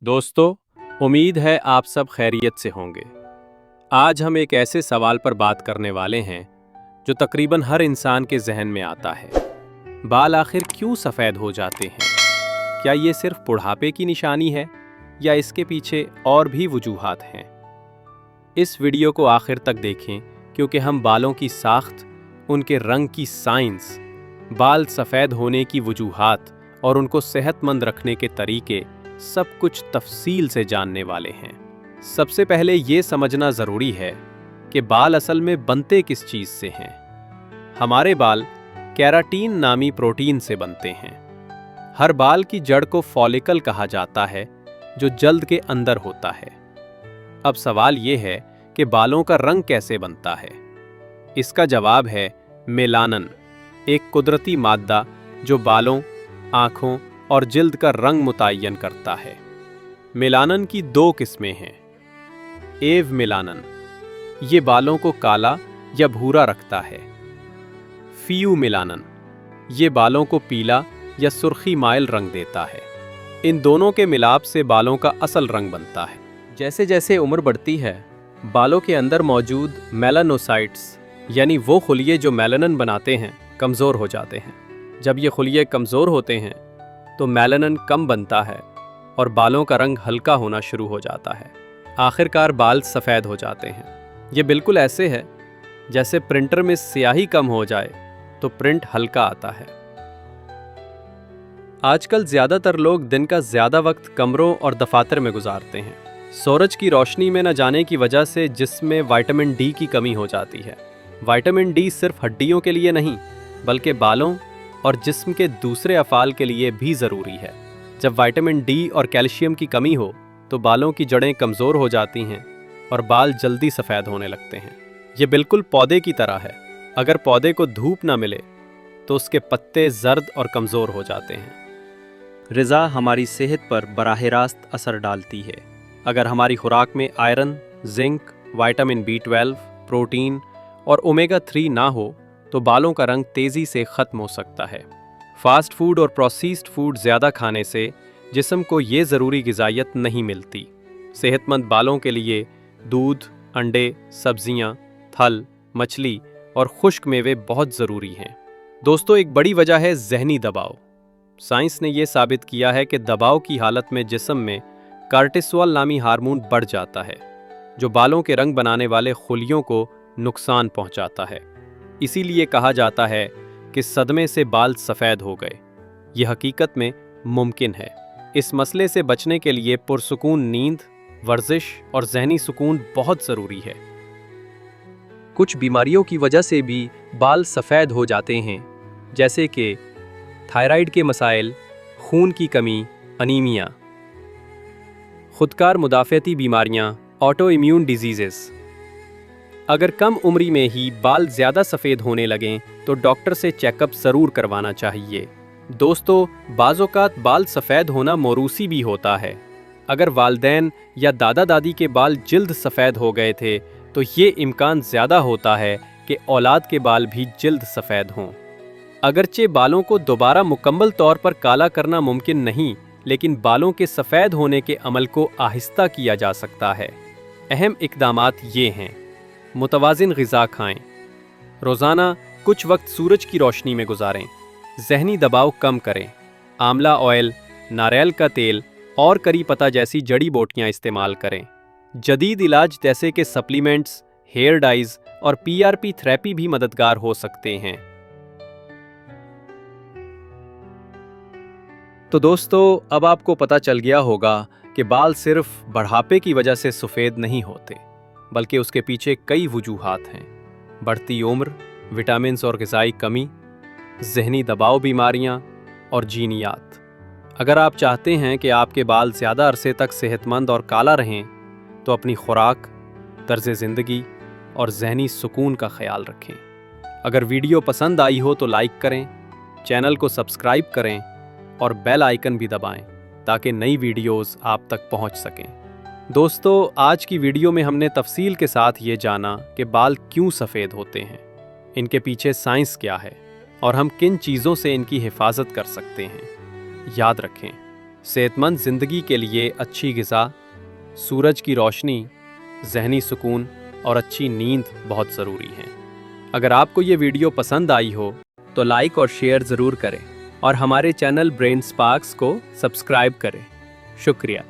दोस्तों, उम्मीद है आप सब खैरियत से होंगे। आज हम एक ऐसे सवाल पर बात करने वाले हैं जो तकरीबन हर इंसान के जहन में आता है। बाल आखिर क्यों सफ़ेद हो जाते हैं? क्या ये सिर्फ बुढ़ापे की निशानी है या इसके पीछे और भी वजूहात हैं? इस वीडियो को आखिर तक देखें क्योंकि हम बालों की साख्त, उनके रंग की साइंस, बाल सफ़ेद होने की वजूहात और उनको सेहतमंद रखने के तरीके सब कुछ तफसील से जानने वाले हैं। सबसे पहले ये समझना ज़रूरी है कि बाल असल में बनते किस चीज़ से हैं। हमारे बाल केराटिन नामी प्रोटीन से बनते हैं। हर बाल की जड़ को फॉलिकल कहा जाता है जो जल्द के अंदर होता है। अब सवाल ये है कि बालों का रंग कैसे बनता है? इसका जवाब है मेलानन, एक कुदरती मादा जो बालों, आँखों और जिल्द का रंग मुतय्यन करता है। मेलानन की दो किस्में हैं। एव मेलानन, ये बालों को काला या भूरा रखता है। फियू मेलानन, ये बालों को पीला या सुर्खी माइल रंग देता है। इन दोनों के मिलाप से बालों का असल रंग बनता है। जैसे जैसे उम्र बढ़ती है, बालों के अंदर मौजूद मेलानोसाइट्स यानी वो खुलिये जो मेलानन बनाते हैं, कमज़ोर हो जाते हैं। जब ये खुलिये कमज़ोर होते हैं तो मेलानन कम बनता है और बालों का रंग हल्का होना शुरू हो जाता है। आखिरकार बाल सफ़ेद हो जाते हैं। ये बिल्कुल ऐसे है जैसे प्रिंटर में स्याही कम हो जाए तो प्रिंट हल्का आता है। आजकल ज़्यादातर लोग दिन का ज़्यादा वक्त कमरों और दफातर में गुजारते हैं। सूरज की रोशनी में न जाने की वजह से जिसमें विटामिन डी की कमी हो जाती है। विटामिन डी सिर्फ हड्डियों के लिए नहीं बल्कि बालों और जिस्म के दूसरे अफ़ाल के लिए भी ज़रूरी है। जब विटामिन डी और कैल्शियम की कमी हो तो बालों की जड़ें कमज़ोर हो जाती हैं और बाल जल्दी सफ़ेद होने लगते हैं। ये बिल्कुल पौधे की तरह है। अगर पौधे को धूप ना मिले तो उसके पत्ते जर्द और कमज़ोर हो जाते हैं। ग़िज़ा हमारी सेहत पर बराह रास्त असर डालती है। अगर हमारी खुराक में iron, zinc, vitamin B12, protein और ओमेगा 3 ना हो तो बालों का रंग तेज़ी से ख़त्म हो सकता है। फास्ट फूड और प्रोसेस्ड फूड ज़्यादा खाने से जिस्म को ये ज़रूरी ग़िज़ाइयत नहीं मिलती। सेहतमंद बालों के लिए दूध, अंडे, सब्जियां, फल, मछली और खुश्क मेवे बहुत ज़रूरी हैं। दोस्तों, एक बड़ी वजह है ज़हनी दबाव। साइंस ने यह साबित किया है कि दबाव की हालत में जिस्म में कार्टिसोल नामी हार्मोन बढ़ जाता है जो बालों के रंग बनाने वाले खुलियों को नुकसान पहुंचाता है। इसीलिए कहा जाता है कि सदमे से बाल सफ़ेद हो गए। यह हकीकत में मुमकिन है। इस मसले से बचने के लिए पुरसुकून नींद, वर्जिश और ज़हनी सुकून बहुत ज़रूरी है। कुछ बीमारियों की वजह से भी बाल सफ़ेद हो जाते हैं, जैसे कि थायराइड के मसाइल, खून की कमी, अनीमिया, खुदकार मुदाफ़ती बीमारियां, ऑटो इम्यून डिजीज़ेस। अगर कम उम्री में ही बाल ज़्यादा सफ़ेद होने लगें तो डॉक्टर से चेकअप ज़रूर करवाना चाहिए। दोस्तों, बाज़ औक़ात बाल सफ़ेद होना मौरूसी भी होता है। अगर वालिदैन या दादा दादी के बाल जिल्द सफ़ेद हो गए थे तो ये इम्कान ज़्यादा होता है कि औलाद के बाल भी जिल्द सफ़ेद हों। अगरचे बालों को दोबारा मुकम्मल तौर पर काला करना मुमकिन नहीं, लेकिन बालों के सफ़ेद होने के अमल को आहिस्ता किया जा सकता है। अहम इक़दामात ये हैं: मुतवाज़िन ग़िज़ा खाएं, रोज़ाना कुछ वक्त सूरज की रोशनी में गुजारें, ज़हनी दबाव कम करें, आंवला ऑयल, नारियल का तेल और करी पत्ता जैसी जड़ी बूटियां इस्तेमाल करें। जदीद इलाज जैसे कि सप्लीमेंट्स, हेयर डाइज और PRP थेरेपी भी मददगार हो सकते हैं। तो दोस्तों, अब आपको पता चल गया होगा कि बाल सिर्फ बढ़ापे की वजह से सफ़ेद नहीं होते, बल्कि उसके पीछे कई वजूहात हैं। बढ़ती उम्र, विटामिन्स और ग़िज़ाई कमी, ज़हनी दबाव बीमारियां और जीनियात। अगर आप चाहते हैं कि आपके बाल ज़्यादा अरसे तक सेहतमंद और काला रहें तो अपनी खुराक, तर्ज़ ज़िंदगी और ज़हनी सुकून का ख्याल रखें। अगर वीडियो पसंद आई हो तो लाइक करें, चैनल को सब्सक्राइब करें और बेल आइकन भी दबाएं ताकि नई वीडियोज़ आप तक पहुंच सकें। दोस्तों, आज की वीडियो में हमने तफसील के साथ ये जाना कि बाल क्यों सफ़ेद होते हैं, इनके पीछे साइंस क्या है और हम किन चीज़ों से इनकी हिफाजत कर सकते हैं। याद रखें, सेहतमंद ज़िंदगी के लिए अच्छी ग़िज़ा, सूरज की रोशनी, ज़हनी सुकून और अच्छी नींद बहुत ज़रूरी हैं। अगर आपको ये वीडियो पसंद आई हो तो लाइक और शेयर ज़रूर करें और हमारे चैनल ब्रेन स्पार्क्स को सब्सक्राइब करें। शुक्रिया।